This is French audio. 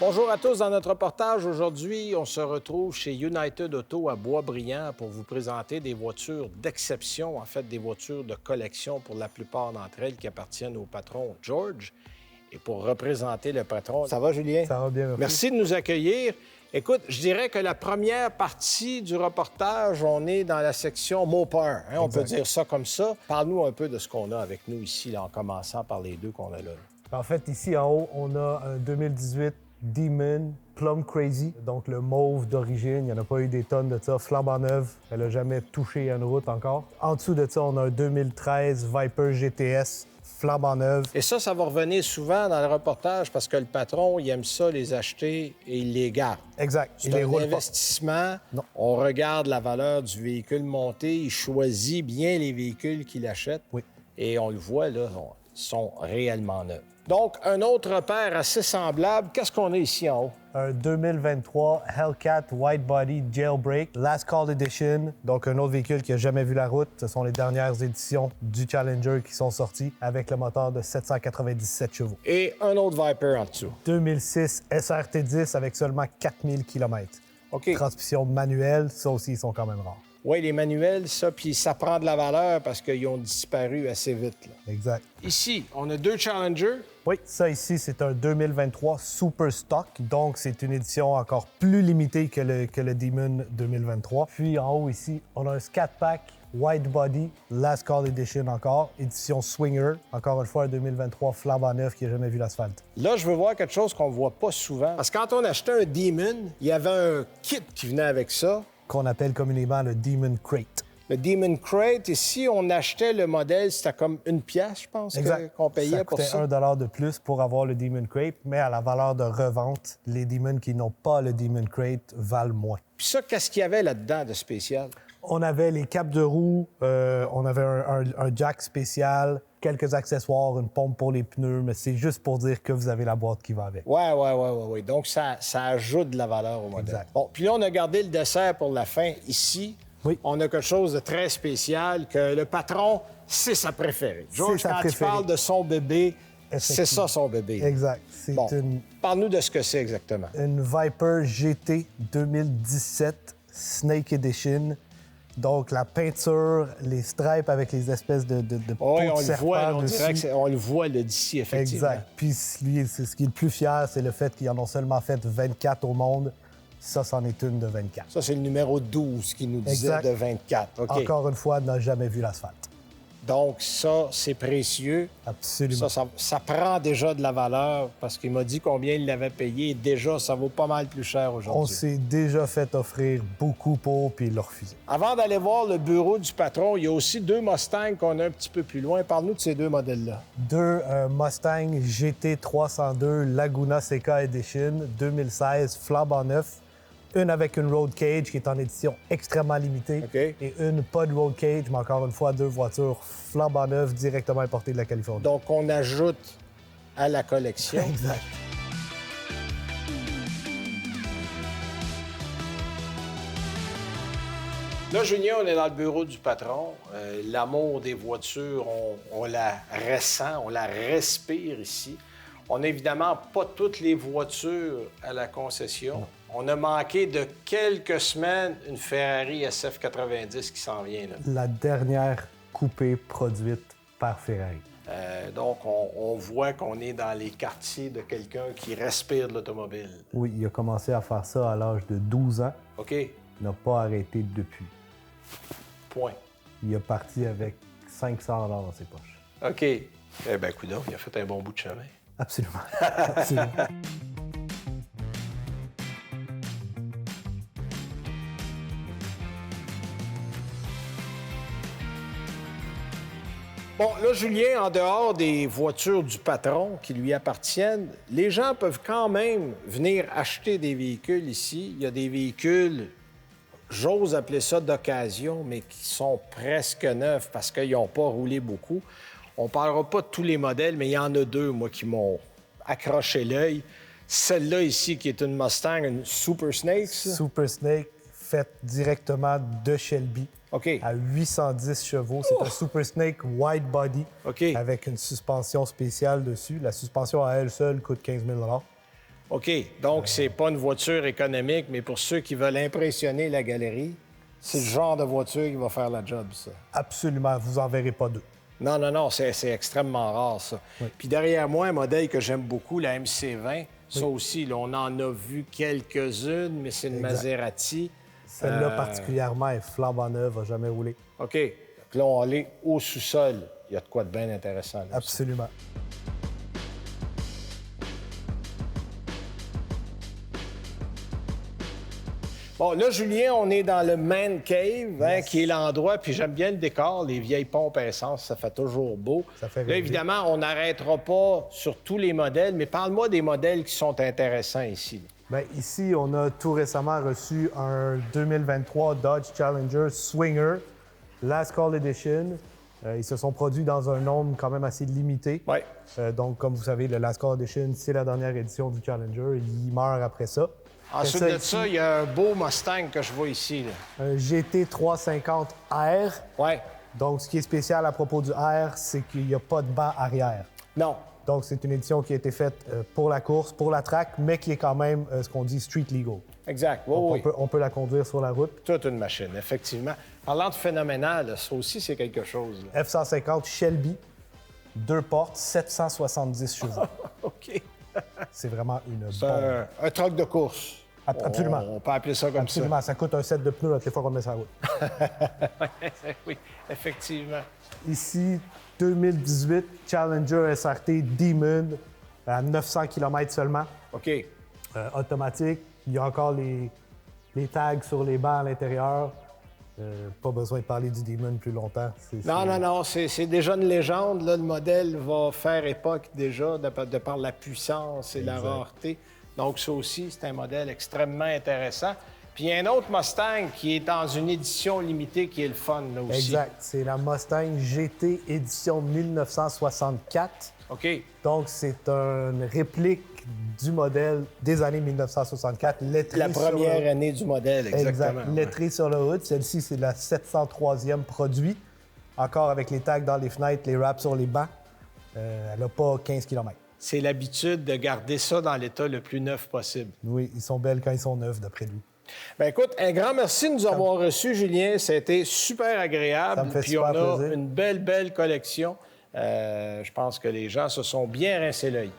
Bonjour à tous. Dans notre reportage aujourd'hui, on se retrouve chez United Auto à Boisbriand pour vous présenter des voitures d'exception, en fait des voitures de collection pour la plupart d'entre elles qui appartiennent au patron George. Et pour représenter le patron... Ça va, Julien? Ça va bien, merci. Merci de nous accueillir. Écoute, je dirais que la première partie du reportage, on est dans la section Mopar. Hein, on peut dire ça comme ça. Parle-nous un peu de ce qu'on a avec nous ici, là, en commençant par les deux qu'on a là. En fait, ici en haut, on a un 2018 Demon Plum Crazy, donc le mauve d'origine. Il n'y en a pas eu des tonnes de ça. Flambant neuve, elle n'a jamais touché une route encore. En dessous de ça, on a un 2013 Viper GTS flambant neuve. Et ça va revenir souvent dans le reportage parce que le patron, il aime ça, les acheter et il les garde. Exact. C'est un investissement. Non. On regarde la valeur du véhicule monté. Il choisit bien les véhicules qu'il achète. Oui. Et on le voit, là, ils sont réellement neufs. Donc, un autre repère assez semblable. Qu'est-ce qu'on a ici en haut? Un 2023 Hellcat White Body Jailbreak Last Call Edition. Donc, un autre véhicule qui n'a jamais vu la route. Ce sont les dernières éditions du Challenger qui sont sorties avec le moteur de 797 chevaux. Et un autre Viper en dessous. 2006 SRT10 avec seulement 4000 km. OK. Transmission manuelle, ça aussi, ils sont quand même rares. Oui, les manuels, ça, puis ça prend de la valeur parce qu'ils ont disparu assez vite, là. Exact. Ici, on a deux Challengers. Oui, ça ici, c'est un 2023 Super Stock. Donc, c'est une édition encore plus limitée que le Demon 2023. Puis, en haut ici, on a un Scat Pack White Body Last Call Edition encore, édition Swinger. Encore une fois, un 2023 flambant neuf qui n'a jamais vu l'asphalte. Là, je veux voir quelque chose qu'on ne voit pas souvent. Parce que quand on achetait un Demon, il y avait un kit qui venait avec ça. Qu'on appelle communément le Demon Crate. Le Demon Crate, et si on achetait le modèle, c'était comme une pièce, je pense, qu'on payait pour ça. Ça coûtait $1 de plus pour avoir le Demon Crate, mais à la valeur de revente, les Demons qui n'ont pas le Demon Crate valent moins. Puis ça, qu'est-ce qu'il y avait là-dedans de spécial? On avait les capes de roue, on avait un jack spécial, quelques accessoires, une pompe pour les pneus, mais c'est juste pour dire que vous avez la boîte qui va avec. Oui. Donc, ça ajoute de la valeur au modèle. Exact. Bon, puis là, on a gardé le dessert pour la fin. Ici, oui. On a quelque chose de très spécial que le patron, c'est sa préférée. George, quand il parle de son bébé, c'est ça son bébé. Exact. Bon, parle-nous de ce que c'est exactement. Une Viper GT 2017 Snake Edition. Donc, la peinture, les stripes avec les espèces de peau de serpent dessus. On le voit là, d'ici, effectivement. Exact. Puis, lui, ce qui est le plus fier, c'est le fait qu'ils en ont seulement fait 24 au monde. Ça, c'en est une de 24. Ça, c'est le numéro 12 qui nous disait de 24. Okay. Encore une fois, n'a jamais vu l'asphalte. Donc, ça, c'est précieux. Absolument. Ça prend déjà de la valeur parce qu'il m'a dit combien il l'avait payé. Déjà, ça vaut pas mal plus cher aujourd'hui. On s'est déjà fait offrir beaucoup pour, puis il l'a refusé. Avant d'aller voir le bureau du patron, il y a aussi deux Mustangs qu'on a un petit peu plus loin. Parle-nous de ces deux modèles-là. Deux Mustang GT 302 Laguna Seca Edition 2016 flambant neuf. Une avec une road cage qui est en édition extrêmement limitée et une pas de road cage, mais encore une fois, deux voitures flambant neuves directement importées de la Californie. Donc, on ajoute à la collection. Exact. Là, Julien, on est dans le bureau du patron. L'amour des voitures, on la ressent, on la respire ici. On n'a évidemment pas toutes les voitures à la concession. Non. On a manqué de quelques semaines une Ferrari SF90 qui s'en vient. Là. La dernière coupée produite par Ferrari. Donc, on voit qu'on est dans les quartiers de quelqu'un qui respire de l'automobile. Oui, il a commencé à faire ça à l'âge de 12 ans. OK. Il n'a pas arrêté depuis. Point. Il est parti avec 500 $ dans ses poches. OK. Eh bien, coudonc, il a fait un bon bout de chemin. Absolument. Absolument. Bon, là, Julien, en dehors des voitures du patron qui lui appartiennent, les gens peuvent quand même venir acheter des véhicules ici. Il y a des véhicules, j'ose appeler ça d'occasion, mais qui sont presque neufs parce qu'ils n'ont pas roulé beaucoup. On ne parlera pas de tous les modèles, mais il y en a deux, moi, qui m'ont accroché l'œil. Celle-là ici, qui est une Mustang, une Super Snake. Super Snake, faite directement de Shelby. OK. À 810 chevaux. C'est un Super Snake Wide Body avec une suspension spéciale dessus. La suspension à elle seule coûte 15 000 $. OK. Donc, c'est pas une voiture économique, mais pour ceux qui veulent impressionner la galerie, c'est le genre de voiture qui va faire la job, ça. Absolument, vous en verrez pas deux. Non, non, non, c'est extrêmement rare, ça. Oui. Puis derrière moi, un modèle que j'aime beaucoup, la MC20. Ça aussi, là, on en a vu quelques-unes, mais c'est une Exact. Maserati. Celle-là particulièrement est flambant neuve, n'a jamais roulé. OK. Puis là, on va aller au sous-sol. Il y a de quoi de bien intéressant, là. Absolument. Bon, là, Julien, on est dans le Man Cave, hein, qui est l'endroit, puis j'aime bien le décor, les vieilles pompes à essence, ça fait toujours beau. Ça fait Là, rêver. évidemment, on n'arrêtera pas sur tous les modèles, mais parle-moi des modèles qui sont intéressants ici. Bien, ici, on a tout récemment reçu un 2023 Dodge Challenger Swinger, Last Call Edition. Ils se sont produits dans un nombre quand même assez limité. Oui. Donc, comme vous savez, le Last Call Edition, c'est la dernière édition du Challenger. Il meurt après ça. Ensuite Après de ici, ça, il y a un beau Mustang que je vois ici. un GT 350R. Oui. Donc, ce qui est spécial à propos du R, c'est qu'il n'y a pas de banc arrière. Non. Donc, c'est une édition qui a été faite pour la course, pour la track, mais qui est quand même ce qu'on dit street legal. Exact. Oui, Donc, oui. on peut la conduire sur la route. Toute une machine, effectivement. Parlant de phénoménal, ça aussi, c'est quelque chose. Là. F-150 Shelby, 2 portes, 770 chevaux. OK. C'est vraiment une C'est bombe. un truck de course. Absolument. On peut appeler ça comme Absolument. Ça coûte un set de pneus toutes les fois qu'on le met sur la route. ça. Oui, effectivement. Ici, 2018 Challenger SRT Demon à 900 km seulement. OK. Automatique. Il y a encore les tags sur les bancs à l'intérieur. Pas besoin de parler du Demon plus longtemps. Non, non, non, c'est déjà une légende. Là, le modèle va faire époque déjà de par la puissance et la rareté. Donc, ça aussi, c'est un modèle extrêmement intéressant. Puis, il y a un autre Mustang qui est dans une édition limitée qui est le fun, là aussi. Exact. C'est la Mustang GT édition 1964. OK. Donc, c'est une réplique du modèle des années 1964. lettrée La sur première le- année du modèle, exactement. Exact. Lettrée sur le hood. Celle-ci, c'est la 703e produit. Encore avec les tags dans les fenêtres, les wraps sur les bancs. Elle n'a pas 15 km. C'est l'habitude de garder ça dans l'état le plus neuf possible. Oui, ils sont belles quand ils sont neufs, d'après lui. Bien, écoute, un grand merci de nous avoir reçus, Julien. Ça a été super agréable. Ça me fait Puis super on a plaisir. une belle collection. Je pense que les gens se sont bien rincés l'œil.